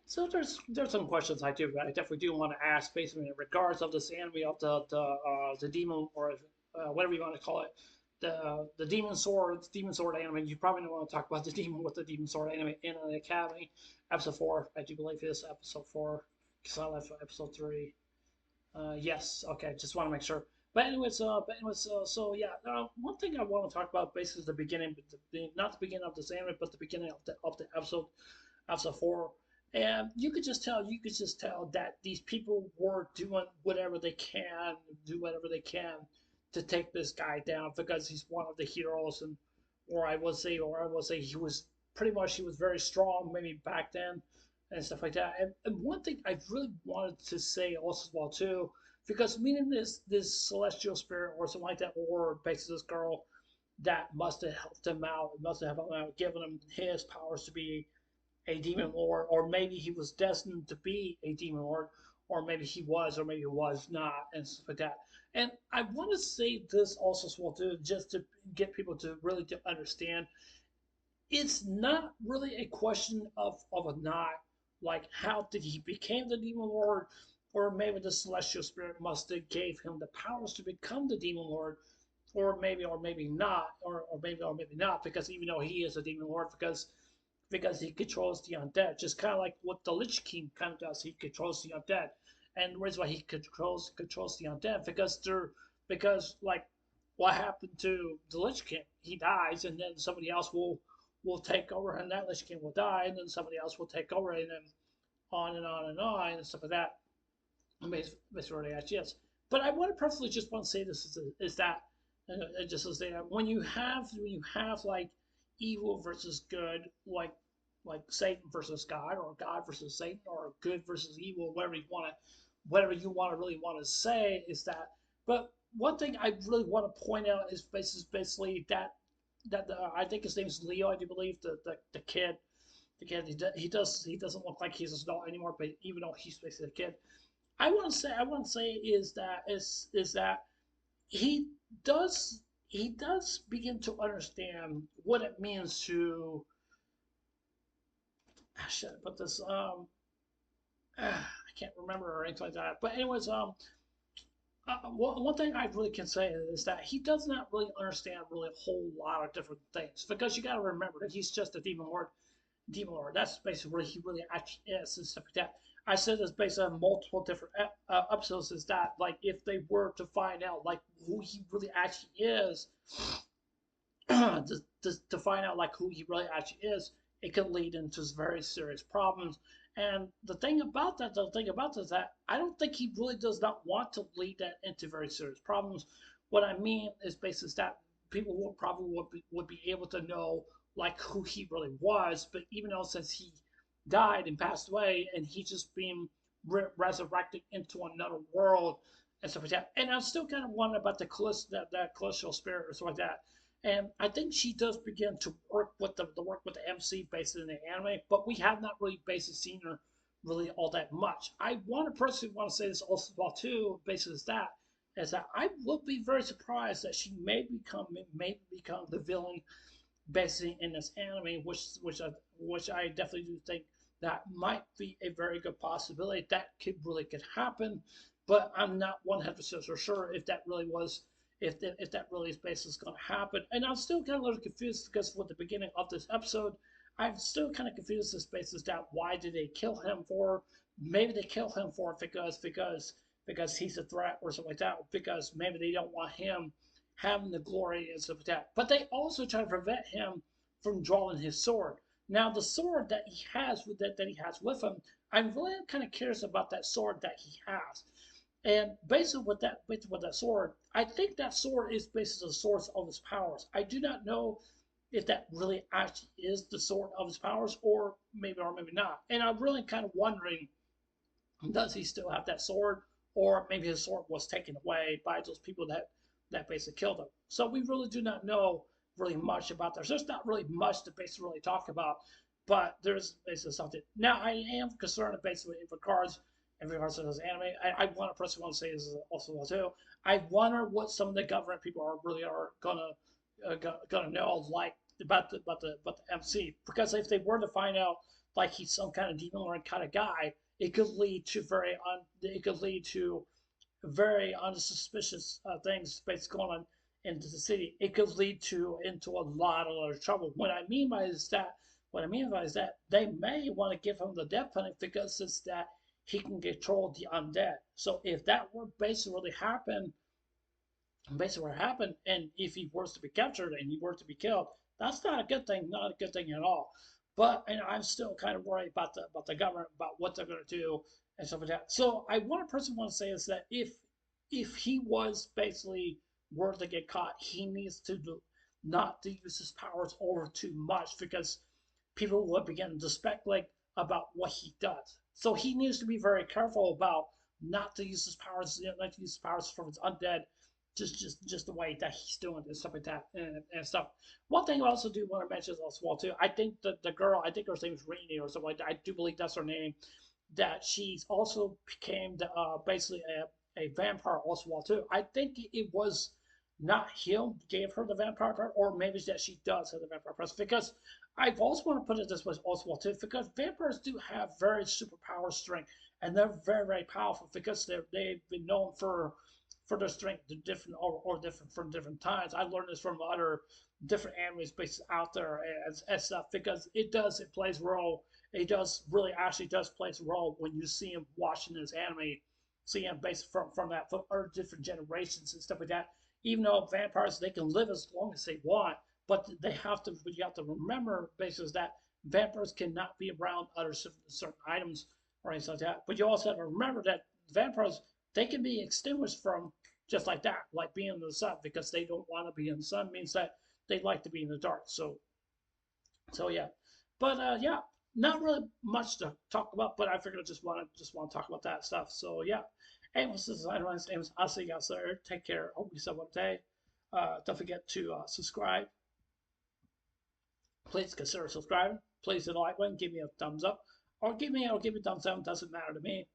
So there's some questions I definitely do want to ask, basically in regards of this anime of the demon or whatever you want to call it, the demon sword anime. You probably don't want to talk about the demon with the demon sword anime in the academy. Episode 4, I do believe it is episode 4, because I left episode 3. Yes, okay, just want to make sure. So yeah, one thing I want to talk about basically is the beginning, not the beginning of this anime, but the beginning of the episode 4. And you could just tell that these people were doing whatever they can, do whatever they can to take this guy down because he's one of the heroes, and or I will say he was he was very strong maybe back then and stuff like that. And one thing I really wanted to say also as well too, because meeting this celestial spirit or something like that, or basically this girl that must have helped him out, must have helped him out, given him his powers to be a demon lord, or maybe he was destined to be a demon lord, or maybe he was, or maybe he was not, and stuff like that. And I want to say this also as well too, just to get people to really to understand, it's not really a question of a not like how did he became the demon lord, or maybe the celestial spirit must have gave him the powers to become the demon lord, or maybe not, or maybe not, because even though he is a demon lord, because he controls the undead, just kind of like what the Lich King kind of does. He controls the undead, and the reason why he controls the undead because like what happened to the Lich King, he dies, and then somebody else will take over, and that Lich King will die, and then somebody else will take over, and then on and on and on and stuff like that. Basically, yes. But I want to personally just want to say this is that just to say that when you have like evil versus good, like Satan versus God, or God versus Satan, or good versus evil, whatever you want to really want to say is that. But one thing I really want to point out is basically that I think his name is Leo, I do believe the kid. The kid he doesn't look like he's an adult anymore, but even though he's basically a kid, I want to say is that he he does begin to understand what it means to should I put this I can't remember or anything like that. But anyways, one thing I really can say is that he does not really understand really a whole lot of different things, because you got to remember that he's just a demon lord. That's basically what he really actually is and stuff like that. I said this based on multiple different episodes. Is that like if they were to find out like who he really actually is, to find out like who he really actually is, it could lead into very serious problems. And the thing about that is that I don't think he really does not want to lead that into very serious problems. What I mean is basically that people will probably would be able to know like who he really was, but even though since he died and passed away, and he's just being resurrected into another world and stuff like that. And I'm still kind of wondering about that celestial spirit or something like that. And I think she does begin to work with the work with the MC based in the anime, but we have not really basically seen her really all that much. I want to personally want to say this also about too, basically is that I would be very surprised that she may become the villain basically in this anime, which I definitely do think that might be a very good possibility. That could happen, but I'm not 100% sure if that really was if that really is basically going to happen. And I'm still kind of a little confused because with the beginning of this episode, I'm still kind of confused as basis that why did they kill him for? Maybe they kill him for because he's a threat or something like that. Because maybe they don't want him having the glory and stuff like that. But they also try to prevent him from drawing his sword. Now, the sword that he has that he has with him, I'm really kind of curious about that sword that he has. And based with that sword, I think that sword is basically the source of his powers. I do not know if that really actually is the sword of his powers, or maybe not. And I'm really kind of wondering, does he still have that sword, or maybe his sword was taken away by those people that basically killed him. So we really do not know really much about this. There's not really much to basically really talk about, but there's basically something. Now I am concerned basically in regards to this anime. I want to personally want to say this also too. I wonder what some of the government people are gonna know like about the MC, because if they were to find out like he's some kind of demon lord kind of guy, it could lead to very unsuspicious things basically going on into the city. It could lead to into a lot of trouble. What I mean by is that they may want to give him the death penalty because it's that he can control the undead. So if that were basically what happened, and if he was to be captured and he were to be killed, that's not a good thing, not a good thing at all. But and I'm still kind of worried about the government, about what they're going to do and stuff like that. So I one person want to say is that if he was basically were to get caught, he needs to not to use his powers over too much because people will begin to speculate about what he does. So he needs to be very careful about not to use his powers, not to use his powers from his undead, just the way that he's doing and stuff like that and stuff. One thing I also do want to mention as well too. I think that the girl, I think her name is Rainy or something like that. I do believe that's her name. That she's also became basically a vampire also well too. I think it was not him gave her the vampire part, or maybe that she does have the vampire part. Because I also want to put it this way also well too, because vampires do have very superpower strength, and they're very powerful because they've been known for their strength different or different from different times. I learned this from other different anime spaces out there and stuff because it plays a role. It does really actually does play a role when you see him watching this anime, see him based from that or different generations and stuff like that. Even though vampires they can live as long as they want, but you have to remember basically that vampires cannot be around other certain items or anything like that. But you also have to remember that vampires they can be extinguished from just like that, like being in the sun, because they don't want to be in the sun means that they like to be in the dark. So yeah, but yeah, not really much to talk about, but I figured I just want to talk about that stuff. So yeah, Amos is Amos. I'll see you guys later. Take care. Hope you have a day. Don't forget to subscribe. Please consider subscribing. Please hit the like button. Give me a thumbs up, or give me a thumbs down. Doesn't matter to me.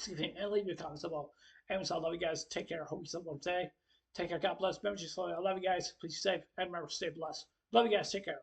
And leave your comments below. Anyways, I love you guys. Take care. Hope you have a day. Take care. God bless. Remember, I love you guys. Please stay safe. And remember, stay blessed. Love you guys. Take care.